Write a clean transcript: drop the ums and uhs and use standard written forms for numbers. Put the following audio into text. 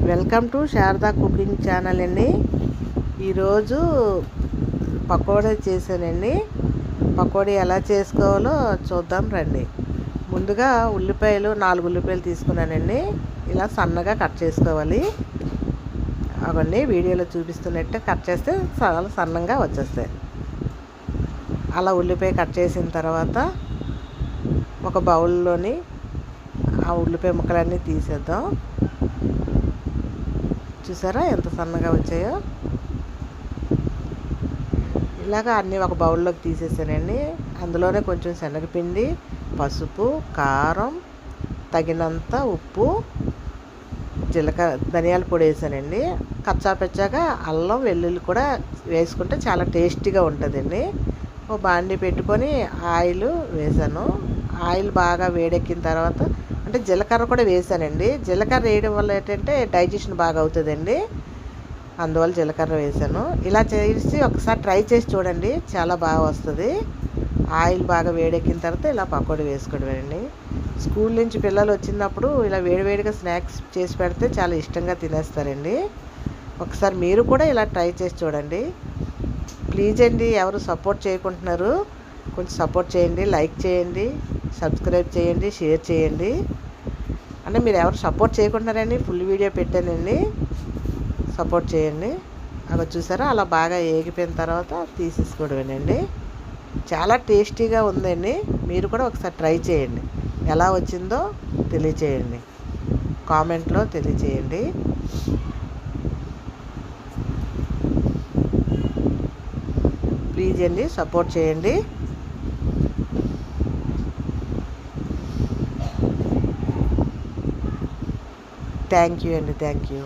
Welcome to Sharada cooking channel అండి. ఈరోజు పకోడీ చేశానండి. పకోడీ ఎలా చేసుకోవాలో చూద్దాం రండి. ముందుగా ఉల్లిపాయలు 4 ఉల్లిపాయలు తీసుకున్నానండి. ఇలా సన్నగా కట్ చేసుకోవాలి. అవన్నీ వీడియోలో చూపిస్తున్నట్టు కట్ చేస్తే చాలా సన్నంగా వచ్చేస్తాయి. అలా ఉల్లిపాయ కట్ చేసిన తర్వాత ఒక బౌల్లోని ఆ ఉల్లిపాయ ముక్కలన్నీ తీసేద్దాం. చూసారా ఎంత సన్నగా వచ్చాయో. ఇలాగా అన్నీ ఒక బౌల్లోకి తీసేసానండి. అందులోనే కొంచెం శనగపిండి, పసుపు, కారం, తగినంత ఉప్పు, జీలకర్ర, ధనియాల పొడి వేసానండి. కచ్చాపచ్చాగా అల్లం వెల్లుల్లి కూడా వేసుకుంటే చాలా టేస్టీగా ఉంటుందండి. ఓ బాండీ పెట్టుకొని ఆయిల్ వేసాను. ఆయిల్ బాగా వేడెక్కిన తర్వాత అంటే జీలకర్ర కూడా వేసానండి. జీలకర్ర వేయడం వల్ల ఏంటంటే డైజెషన్ బాగా అవుతుందండి. అందువల్ల జీలకర్ర వేసాను. ఇలా చేసి ఒకసారి ట్రై చేసి చూడండి, చాలా బాగా వస్తుంది. ఆయిల్ బాగా వేడెక్కిన తర్వాత ఇలా పకోడీ వేసుకోవడమేనండి. స్కూల్ నుంచి పిల్లలు వచ్చినప్పుడు ఇలా వేడివేడిగా స్నాక్స్ చేసి పెడితే చాలా ఇష్టంగా తినేస్తారండి. ఒకసారి మీరు కూడా ఇలా ట్రై చేసి చూడండి. ప్లీజ్ అండి, ఎవరు సపోర్ట్ చేయకుంటున్నారు, కొంచెం సపోర్ట్ చేయండి, లైక్ చేయండి, సబ్స్క్రైబ్ చేయండి, షేర్ చేయండి. అంటే మీరు ఎవరు సపోర్ట్ చేయకుంటున్నారండి, ఫుల్ వీడియో పెట్టానండి, సపోర్ట్ చేయండి. అలా చూసారా, అలా బాగా ఏగిపోయిన తర్వాత తీసేసుకోవడమేనండి. చాలా టేస్టీగా ఉందండి. మీరు కూడా ఒకసారి ట్రై చేయండి. ఎలా వచ్చిందో తెలియచేయండి, కామెంట్లో తెలియచేయండి. ప్లీజ్ అండి, సపోర్ట్ చేయండి. థ్యాంక్ యూ అండి, థ్యాంక్ యూ.